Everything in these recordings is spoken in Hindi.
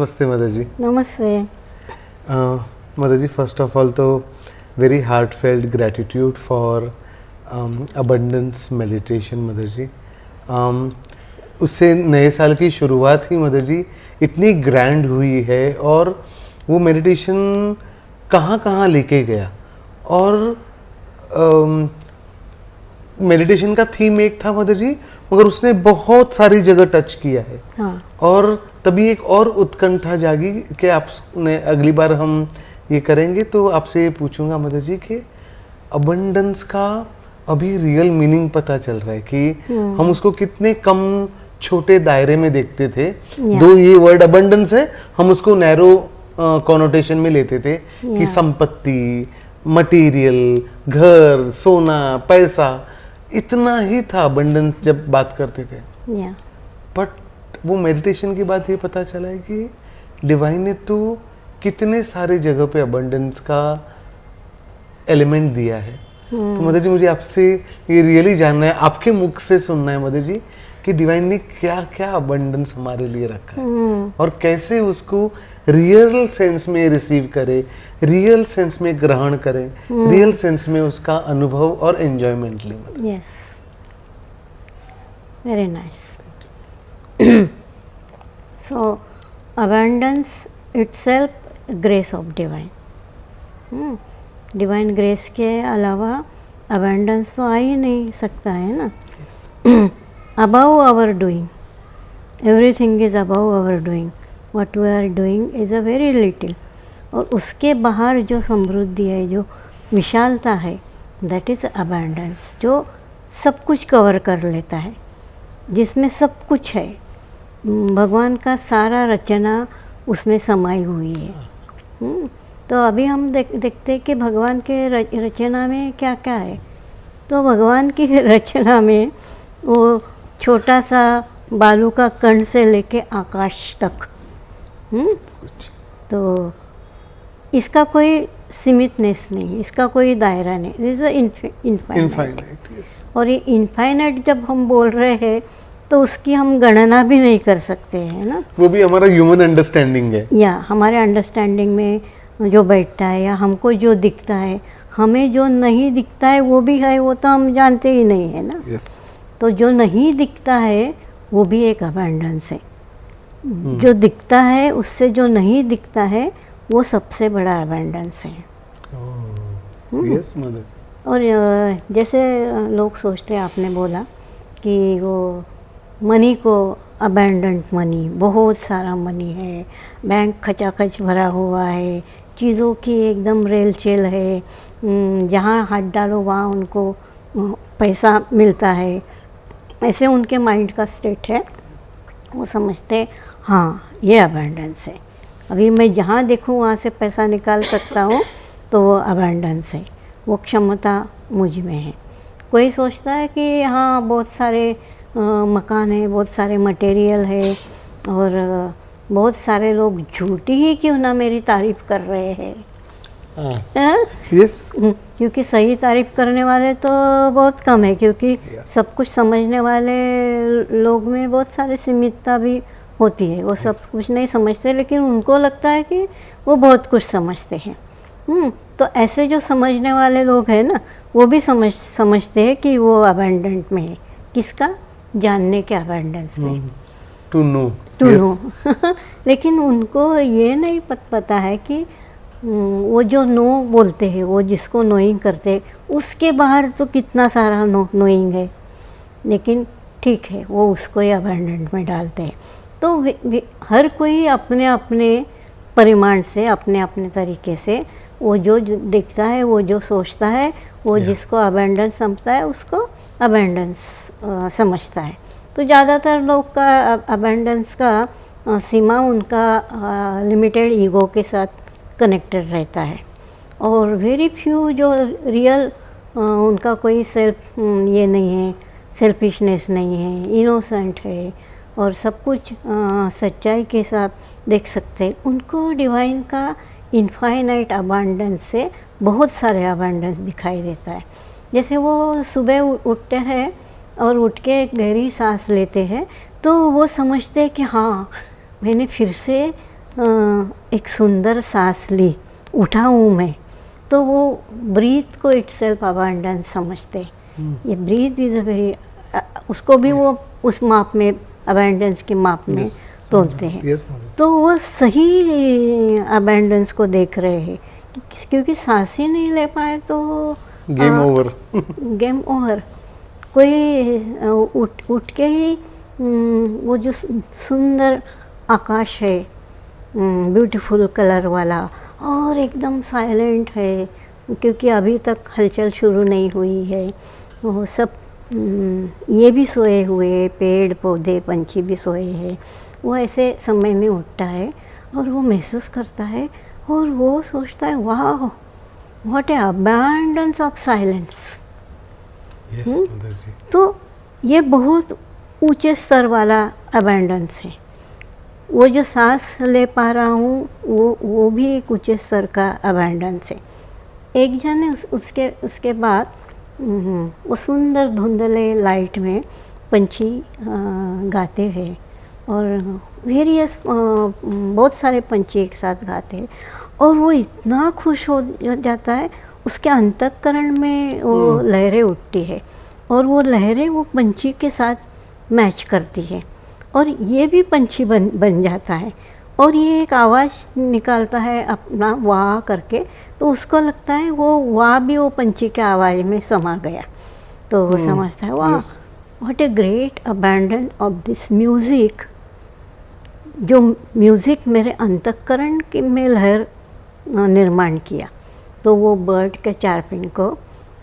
नमस्ते मदर जी। नमस्ते। Mother ji, first of all तो very heartfelt gratitude for abundance meditation mother ji. उससे नए साल की शुरुआत ही मदर जी इतनी ग्रैंड हुई है और वो मेडिटेशन कहाँ कहाँ लेके गया। और मेडिटेशन का थीम एक था मदर जी, मगर उसने बहुत सारी जगह टच किया है। हाँ। और तभी एक और उत्कंठा जागी कि आपने अगली बार हम ये करेंगे तो आपसे ये पूछूंगा मदर जी कि अबंडेंस का अभी रियल मीनिंग पता चल रहा है कि हम उसको कितने कम छोटे दायरे में देखते थे। दो ये वर्ड अबंडेंस है, हम उसको नैरो कॉनोटेशन में लेते थे कि संपत्ति, मटेरियल, घर, सोना, पैसा, इतना ही था अबंडेंस जब बात करते थे। बट वो मेडिटेशन के बाद ये पता चला है कि डिवाइन ने तो कितने सारे जगह पे अबंडेंस का एलिमेंट दिया है। तो मदर जी मुझे आपसे ये रियली जानना है, आपके मुख से सुनना है मदर जी कि डिवाइन ने क्या क्या अबंडेंस हमारे लिए रखा है और कैसे उसको रियल सेंस में रिसीव करें, रियल सेंस में ग्रहण करें, रियल सेंस में उसका अनुभव और एंजॉयमेंट लें mother. Yes, very nice. So abundance itself grace of divine. Divine grace के अलावा अबंडेंस तो आ ही नहीं सकता है ना। Above our doing, everything is above our doing, what we are doing is a very little. और उसके बाहर जो समृद्धि है, जो विशालता है, दैट इज़ अबंडेंस, जो सब कुछ कवर कर लेता है, जिसमें सब कुछ है। भगवान का सारा रचना उसमें समाई हुई है। तो अभी हम देखते हैं कि भगवान के रचना में क्या क्या है। तो भगवान की रचना में वो छोटा सा बालू का कण से लेके आकाश तक, तो इसका कोई सीमितनेस नहीं, इसका कोई दायरा नहीं, इज़ इनफाइनाइट। और ये इनफाइनाइट जब हम बोल रहे हैं तो उसकी हम गणना भी नहीं कर सकते हैं ना। वो भी हमारा ह्यूमन अंडरस्टैंडिंग है, या हमारे अंडरस्टैंडिंग में जो बैठता है, या हमको जो दिखता है, हमें जो नहीं दिखता है वो भी है, वो तो हम जानते ही नहीं है ना। yes. तो जो नहीं दिखता है वो भी एक अबंडेंस है। जो दिखता है उससे जो नहीं दिखता है वो सबसे बड़ा अबंडेंस है। yes, mother. और जैसे लोग सोचते हैं, आपने बोला कि वो मनी को, अबंडेंट मनी, बहुत सारा मनी है, बैंक खचाखच भरा हुआ है, चीज़ों की एकदम रेलचेल है, जहाँ हाथ डालो वहाँ उनको पैसा मिलता है। ऐसे उनके माइंड का स्टेट है। वो समझते हाँ ये अबंडेंस है, अभी मैं जहाँ देखूँ वहाँ से पैसा निकाल सकता हूँ, तो वो अबंडेंस है, वो क्षमता मुझ में है। कोई सोचता है कि हाँ बहुत सारे मकान है, बहुत सारे मटेरियल है, और बहुत सारे लोग झूठी ही क्यों ना मेरी तारीफ़ कर रहे हैं। yes. क्योंकि सही तारीफ़ करने वाले तो बहुत कम है, क्योंकि सब कुछ समझने वाले लोग में बहुत सारी सीमितता भी होती है। वो सब कुछ नहीं समझते, लेकिन उनको लगता है कि वो बहुत कुछ समझते हैं। तो ऐसे जो समझने वाले लोग हैं ना, वो भी समझते हैं कि वो अबंडेंट में है। किसका? जानने के अबंडेंस में, टू नो। लेकिन उनको ये नहीं पता है कि वो जो नो बोलते हैं, वो जिसको नोइंग करते हैं, उसके बाहर तो कितना सारा नोइंग है। लेकिन ठीक है, वो उसको ही अबंडेंट में डालते हैं। तो हर कोई अपने अपने परिमाण से, अपने अपने तरीके से, वो जो दिखता है, वो जो सोचता है, वो जिसको अबंडेंस समझता है, उसको अबंडेंस समझता है। तो ज़्यादातर लोग का अबंडेंस का सीमा उनका लिमिटेड ईगो के साथ कनेक्टेड रहता है। और वेरी फ्यू जो रियल उनका कोई सेल्फ ये नहीं है, सेल्फिशनेस नहीं है, इनोसेंट है, और सब कुछ सच्चाई के साथ देख सकते हैं, उनको डिवाइन का इनफाइनाइट अबंडेंस से बहुत सारे अबंडेंस दिखाई देता है। जैसे वो सुबह उठते हैं और उठ के गहरी सांस लेते हैं, तो वो समझते हैं कि हाँ मैंने फिर से एक सुंदर सांस ली, उठा हूँ मैं, तो वो ब्रीथ को इटसेल्फ अबंडेंस समझते हैं। ये ब्रीथ इज अ वेरी, उसको भी वो उस माप में, अबंडेंस की माप में तोलते हैं। तो वो सही अबंडेंस को देख रहे हैं, क्योंकि सांस ही नहीं ले पाए तो गेम ओवर। Game over. कोई उठ के ही वो जो सुंदर आकाश है, ब्यूटीफुल कलर वाला, और एकदम साइलेंट है, क्योंकि अभी तक हलचल शुरू नहीं हुई है, वो सब ये भी सोए हुए, पेड़ पौधे पंछी भी सोए हैं। वो ऐसे समय में उठता है और वो महसूस करता है और वो सोचता है, वाह what a abundance of silence. Yes mother ji. तो ये बहुत ऊंचे स्तर वाला अबंडेंस है। वो जो सांस ले पा रहा हूँ वो भी एक ऊंचे स्तर का अबंडेंस है। एक जन ने उसके बाद वो सुंदर धुंधले लाइट में पंछी गाते हैं, और वेरियस बहुत सारे पंछी एक साथ गाते हैं, और वो इतना खुश हो जाता है, उसके अंतःकरण में वो लहरें उठती है, और वो लहरें वो पंछी के साथ मैच करती है, और ये भी पंछी बन जाता है, और ये एक आवाज़ निकालता है अपना वाह करके, तो उसको लगता है वो वाह भी वो पंछी के आवाज़ में समा गया। तो वो समझता है, वाह what a great abundance of this music. जो म्यूज़िक मेरे अंतःकरण के में लहर निर्माण किया, तो वो बर्ड के चार्पिंग को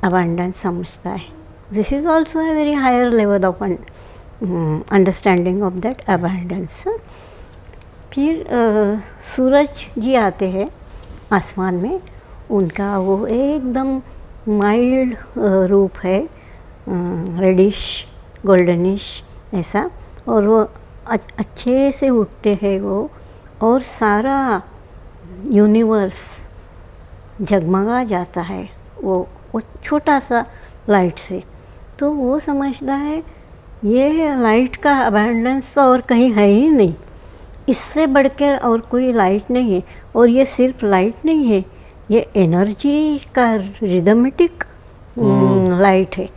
अबंडेंस समझता है। This is also a very higher level of understanding of that abundance. फिर सूरज जी आते हैं आसमान में, उनका वो एकदम माइल्ड रूप है, रेडिश गोल्डनिश ऐसा, और वो अच्छे से उठते हैं वो, और सारा यूनिवर्स जगमगा जाता है वो छोटा सा लाइट से। तो वो समझता है ये लाइट का अबंडेंस तो और कहीं है ही नहीं, इससे बढ़कर और कोई लाइट नहीं है। और ये सिर्फ लाइट नहीं है, ये एनर्जी का रिदमेटिक लाइट है।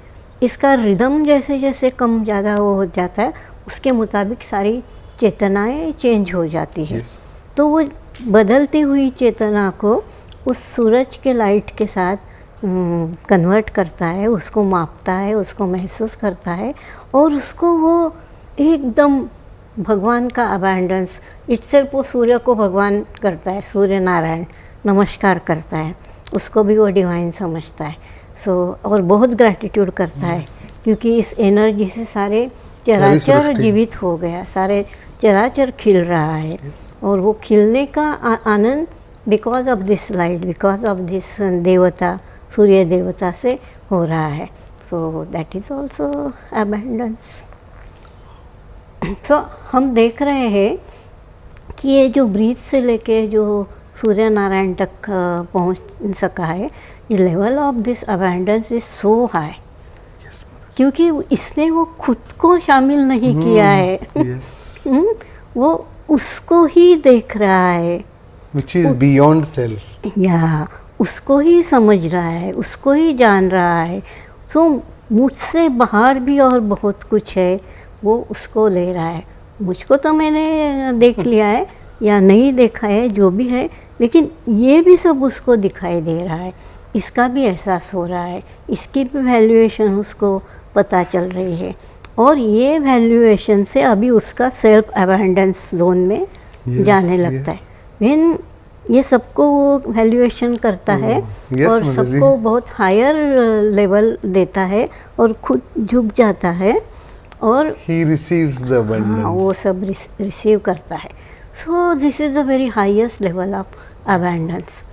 इसका रिदम जैसे जैसे कम ज़्यादा वो हो जाता है, उसके मुताबिक सारी चेतनाएं चेंज हो जाती है। तो वो बदलती हुई चेतना को उस सूरज के लाइट के साथ कन्वर्ट करता है, उसको मापता है, उसको महसूस करता है, और उसको वो एकदम भगवान का अबंडेंस इटसेल्फ, वो सूर्य को भगवान करता है, सूर्य नारायण नमस्कार करता है, उसको भी वो डिवाइन समझता है। और बहुत ग्रैटिट्यूड करता है, क्योंकि इस एनर्जी से सारे चराचर जीवित हो गया, सारे चराचर खिल रहा है, और वो खिलने का आनंद because of this light, because of this देवता, सूर्य देवता से हो रहा है। So that is also abundance. So हम देख रहे हैं कि ये जो ब्रीथ से लेके जो सूर्य नारायण तक पहुंच सका है, ये level of this abundance is so high, क्योंकि इसने वो खुद को शामिल नहीं किया है। वो उसको ही देख रहा है, which is beyond self, या उसको ही समझ रहा है, उसको ही जान रहा है। तो मुझसे बाहर भी और बहुत कुछ है, वो उसको ले रहा है। मुझको तो मैंने देख लिया है या नहीं देखा है, जो भी है, लेकिन ये भी सब उसको दिखाई दे रहा है, इसका भी एहसास हो रहा है, इसकी भी वैल्यूएशन उसको पता चल रही है, और ये वैल्यूएशन से अभी उसका सेल्फ अबंडेंस जोन में जाने लगता है। व्हेन ये सबको वो वैल्यूएशन करता है और सबको बहुत हायर लेवल देता है और खुद झुक जाता है, और he receives the abundance. हाँ, वो सब रिसीव करता है। So this is the very highest level of abundance.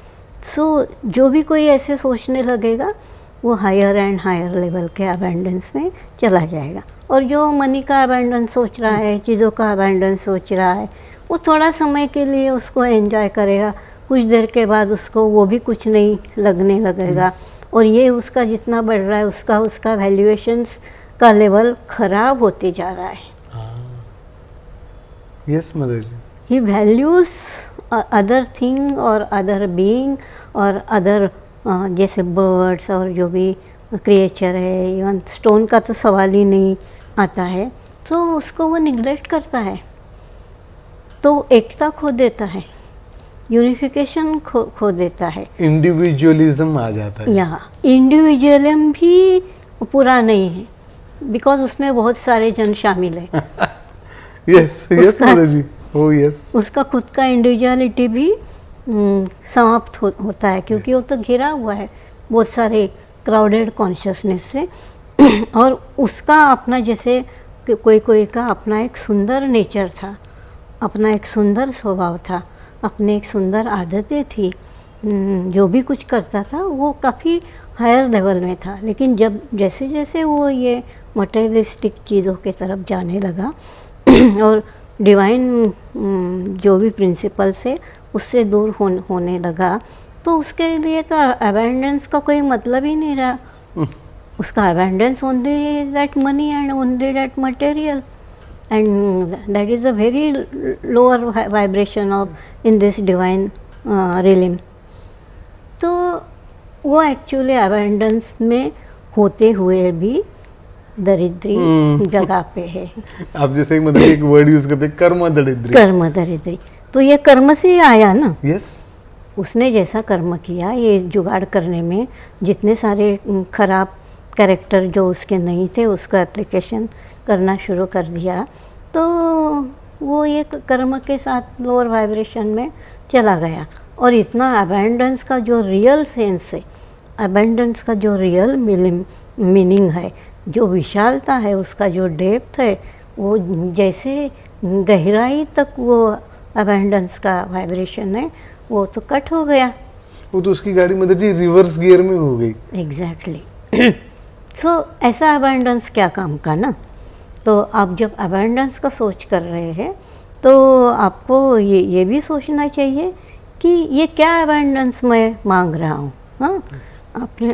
So जो भी कोई ऐसे सोचने लगेगा, वो हायर एंड हायर लेवल के अबंडेंस में चला जाएगा। और जो मनी का अबंडेंस सोच रहा है, चीज़ों का अबंडेंस सोच रहा है, वो थोड़ा समय के लिए उसको एंजॉय करेगा, कुछ देर के बाद उसको वो भी कुछ नहीं लगने लगेगा। और ये उसका जितना बढ़ रहा है, उसका वैल्यूएशंस का लेवल खराब होते जा रहा है। Yes mother ji. He values other thing और अदर बीइंग और अदर जैसे बर्ड्स और जो भी क्रिएचर है, इवन स्टोन का तो सवाल ही नहीं आता है, तो उसको वो निगलेक्ट करता है, तो एकता खो देता है, यूनिफिकेशन खो देता है, इंडिविजुअलिज्म आ जाता है। यहाँ इंडिविजुअलिज्म भी पूरा नहीं है, बिकॉज उसमें बहुत सारे जन शामिल है। यस यस मदर जी, ओ यस। उसका खुद का इंडिविजुअलिटी भी समाप्त होता है, क्योंकि वो तो घिरा हुआ है बहुत सारे क्राउडेड कॉन्शियसनेस से। और उसका अपना, जैसे कोई कोई का अपना एक सुंदर नेचर था, अपना एक सुंदर स्वभाव था, अपने एक सुंदर आदतें थी, जो भी कुछ करता था वो काफ़ी हायर लेवल में था। लेकिन जब जैसे जैसे वो ये मटेरियलिस्टिक चीज़ों के तरफ जाने लगा और डिवाइन जो भी प्रिंसिपल्स है उससे दूर होने लगा, तो उसके लिए तो अबेंडेंस का कोई मतलब ही नहीं रहा। उसका abundance only that money and only that material, and that is a very lower vibration of in this divine realm. तो वो एक्चुअली अबेंडेंस में होते हुए भी दरिद्री जगह पे है। आप जैसे मतलब एक वर्ड यूज करते हैं, कर्म दरिद्री। कर्म दरिद्री, तो ये कर्म से ही आया ना। यस। उसने जैसा कर्म किया, ये जुगाड़ करने में जितने सारे खराब कैरेक्टर जो उसके नहीं थे उसको एप्लीकेशन करना शुरू कर दिया, तो वो ये कर्म के साथ लोअर वाइब्रेशन में चला गया। और इतना अबेंडेंस का जो रियल सेंस है, अबेंडेंस का जो रियल मीनिंग है, जो विशालता है, उसका जो डेप्थ है, वो जैसे गहराई तक वो अबेंडेंस का वाइब्रेशन है, वो तो कट हो गया। वो तो उसकी गाड़ी मदर जी रिवर्स गियर में हो गई। एग्जैक्टली। सो ऐसा अबेंडेंस क्या काम का ना। तो आप जब अबेंडेंस का सोच कर रहे हैं तो आपको ये भी सोचना चाहिए कि ये क्या अबेंडेंस मैं मांग रहा हूँ। हाँ, आपने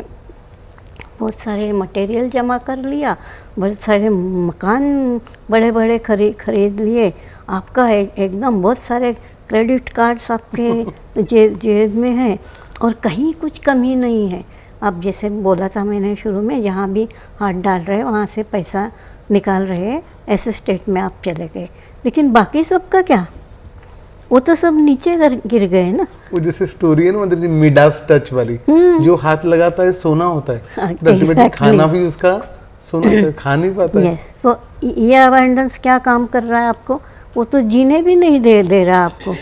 बहुत सारे मटेरियल जमा कर लिया, बहुत सारे मकान बड़े बड़े खरीद लिए, आपका एकदम बहुत सारे क्रेडिट कार्ड्स आपके जेब में हैं और कहीं कुछ कमी नहीं है। आप जैसे बोला था मैंने शुरू में, जहाँ भी हाथ डाल रहे वहाँ से पैसा निकाल रहे, ऐसे स्टेट में आप चले गए। लेकिन बाकी सब का क्या, वो तो सब नीचे गिर गए ना। वो जैसे स्टोरी है ना मतलब मिडास टच वाली, जो हाथ लगाता है सोना होता है, exactly. खाना भी उसका सोना होता है, खा नहीं पाता है। yes. तो ये अबेंडेंस क्या काम कर रहा है आपको, वो तो जीने भी नहीं दे रहा आपको।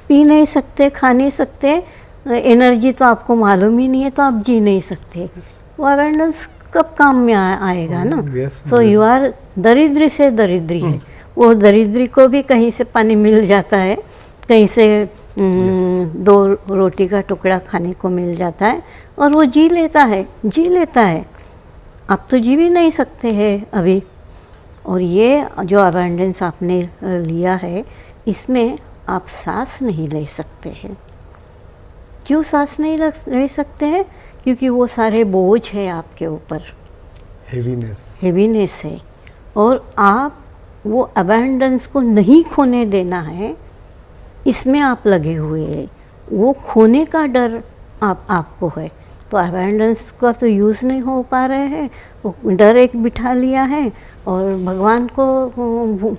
पी नहीं सकते, खा नहीं सकते, एनर्जी तो आपको मालूम ही नहीं है, तो आप जी नहीं सकते। वो अबेंडेंस कब काम में आएगा ना। सो यू आर दरिद्री से दरिद्री है। वो दरिद्री को भी कहीं से पानी मिल जाता है, कहीं से 2 रोटी का टुकड़ा खाने को मिल जाता है और वो जी लेता है। आप तो जी भी नहीं सकते हैं अभी। और ये जो अबेंडेंस आपने लिया है, इसमें आप सांस नहीं ले सकते हैं। क्यों सांस नहीं ले सकते हैं? क्योंकि वो सारे बोझ है आपके ऊपर, हेवीनेस है, और आप वो अबेंडेंस को नहीं खोने देना है, इसमें आप लगे हुए हैं। वो खोने का डर आपको है, तो अबेंडेंस का तो यूज़ नहीं हो पा रहे हैं, वो डर एक बिठा लिया है और भगवान को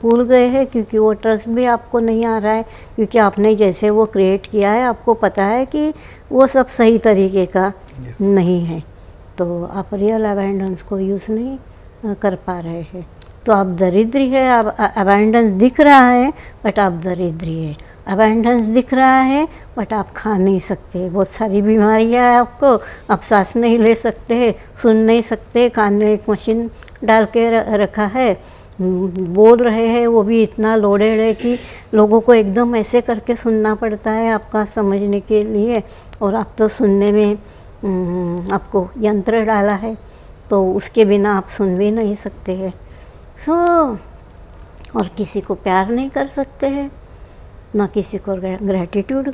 भूल गए हैं, क्योंकि वो ट्रस्ट भी आपको नहीं आ रहा है, क्योंकि आपने जैसे वो क्रिएट किया है आपको पता है कि वो सब सही तरीके का नहीं है, तो आप रियल अबेंडेंस को यूज़ नहीं कर पा रहे हैं। तो आप दरिद्री है, आप अबेंडेंस दिख रहा है बट आप दरिद्री है। अबेंडेंस दिख रहा है बट आप खा नहीं सकते, बहुत सारी बीमारियां हैं आपको, आप सांस नहीं ले सकते, सुन नहीं सकते, कान में एक मशीन डाल के रखा है, बोल रहे हैं वो भी इतना लोडेड है कि लोगों को एकदम ऐसे करके सुनना पड़ता है आपका समझने के लिए, और आप तो सुनने में आपको यंत्र डाला है, तो उसके बिना आप सुन भी नहीं सकते हैं। और किसी को प्यार नहीं कर सकते हैं, ना किसी को ग्रैटिट्यूड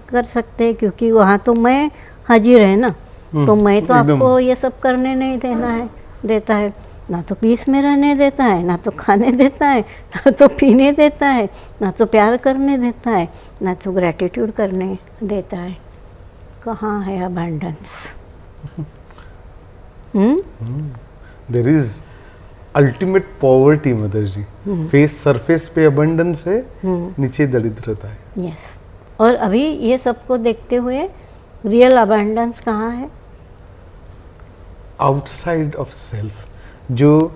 कर सकते हैं, क्योंकि वहाँ तो मैं हाजिर है ना, तो मैं तो आपको ये सब करने नहीं देता है। ना तो पीस में रहने देता है, ना तो खाने देता है, ना तो पीने देता है, ना तो प्यार करने देता है, ना तो ग्रैटिट्यूड करने देता है। कहाँ है abundance? There is ultimate poverty mother ji. Face surface पे अबंडेंस है, नीचे दरिद्रता है। यस। और अभी ये सबको देखते हुए रियल अबंडेंस कहाँ है? आउटसाइड ऑफ सेल्फ, जो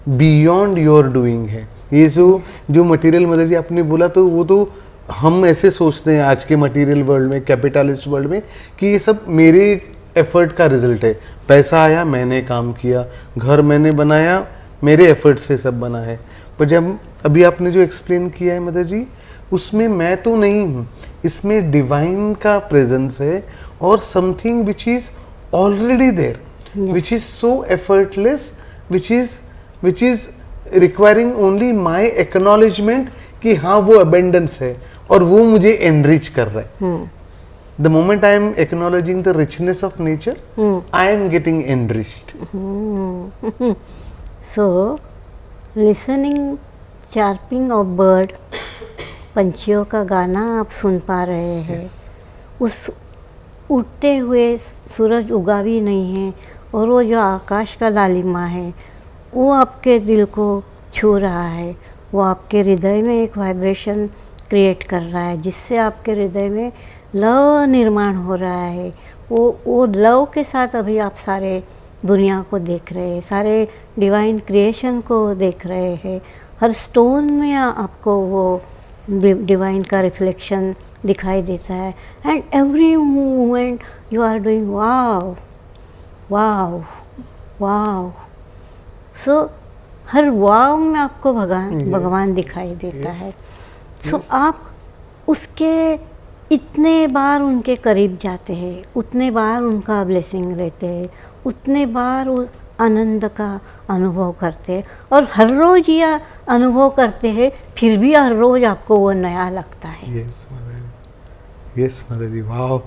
बियॉन्ड योर डूइंग है। ये जो मटेरियल मदर जी आपने बोला, तो वो तो हम ऐसे सोचते हैं आज के मटेरियल वर्ल्ड में, कैपिटलिस्ट वर्ल्ड में, कि ये सब मेरे एफर्ट का रिजल्ट है। पैसा आया, मैंने काम किया, घर मैंने बनाया, मेरे एफर्ट से सब बना है। पर जब अभी आपने जो एक्सप्लेन किया है मदर जी, उसमें मैं तो नहीं हूँ, इसमें डिवाइन का प्रेजेंस है और something which is already there, which is so effortless, which is requiring only my acknowledgement कि हाँ वो abundance है और वो मुझे enrich कर रहा है। The moment I am acknowledging the richness of nature, I am getting enriched. So, listening chirping of bird, पंछियों का गाना आप सुन पा रहे हैं। उस उठते हुए सूरज उगा भी नहीं है, और वो जो आकाश का लालिमा है वो आपके दिल को छू रहा है, वो आपके हृदय में एक वाइब्रेशन क्रिएट कर रहा है, जिससे आपके हृदय में लव निर्माण हो रहा है। वो लव के साथ अभी आप सारे दुनिया को देख रहे हैं, सारे डिवाइन क्रिएशन को देख रहे हैं। हर स्टोन में आपको वो डिवाइन का रिफ्लेक्शन दिखाई देता है। And every moment you are doing wow wow wow. So हर वाव में आपको भगवान दिखाई देता है। सो आप उसके इतने बार उनके करीब जाते हैं, उतने बार उनका ब्लेसिंग लेते हैं, उतने बार उस आनंद का अनुभव करते हैं, और हर रोज़ यह अनुभव करते हैं, फिर भी हर रोज़ आपको वो नया लगता है। यस मदर जी, वाव।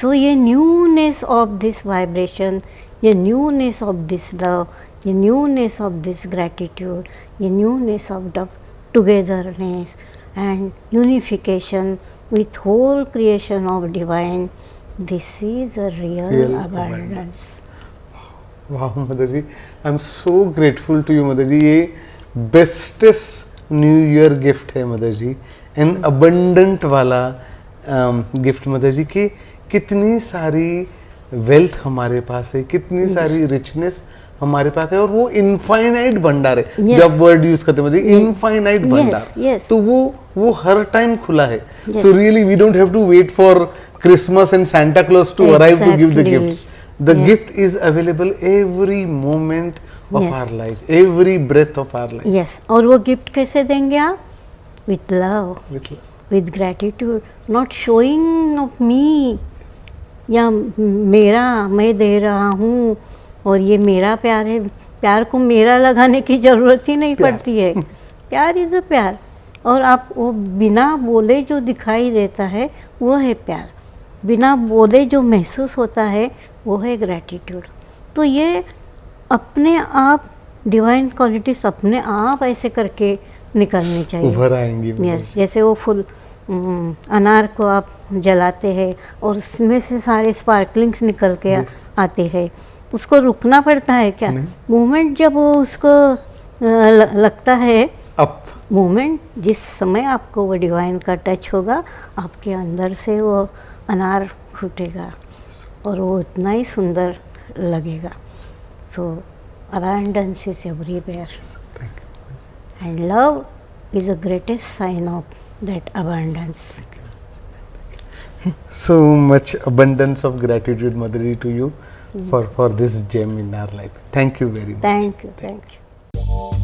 सो ये न्यूनेस ऑफ दिस वाइब्रेशन, ये न्यूनेस ऑफ दिस लव, ये न्यूनेस ऑफ दिस ग्रैटिट्यूड, ये newness of the togetherness and unification with whole creation of divine, this is a real abundance. वाह mother ji, I am so grateful to you mother ji. ये बेस्टेस्ट न्यू ईयर गिफ्ट है मदर जी, एन अबंडेंट वाला गिफ्ट मदर जी। कि कितनी सारी वेल्थ हमारे पास है, कितनी सारी रिचनेस हमारे पास है, और वो इनफाइनाइट भंडार है। जब वर्ड यूज करते हैं इनफाइनाइट भंडार, तो वो हर टाइम खुला है। So really we don't have to wait for Christmas and Santa Claus to arrive to give the gifts. The gift is available every moment of our life, every breath of our life. Yes, और वो गिफ्ट कैसे देंगे आप? With love, with gratitude, not showing off me, या मेरा, मैं दे रहा हूँ और ये मेरा प्यार है। प्यार को मेरा लगाने की ज़रूरत ही नहीं पड़ती है। प्यार इज़ अ प्यार, और आप वो बिना बोले जो दिखाई देता है वो है प्यार, बिना बोले जो महसूस होता है वो है ग्रैटिट्यूड। तो ये अपने आप डिवाइन क्वालिटीज अपने आप ऐसे करके निकलनी चाहिए, उभर आएंगी। यस, जैसे वो फुल अनार को आप जलाते हैं और उसमें से सारे स्पार्कलिंग्स निकल के आते हैं, उसको रुकना पड़ता है क्या? मोमेंट जब वो उसको लगता है, अप मोमेंट जिस समय आपको वो डिवाइन का टच होगा, आपके अंदर से वो अनार फूटेगा और वो उतना ही सुंदर लगेगा। So abundance is everywhere, and love is the greatest sign of that abundance. So much abundance of gratitude, Madhuri, to you for this gem in our life. Thank you very much. Thank you.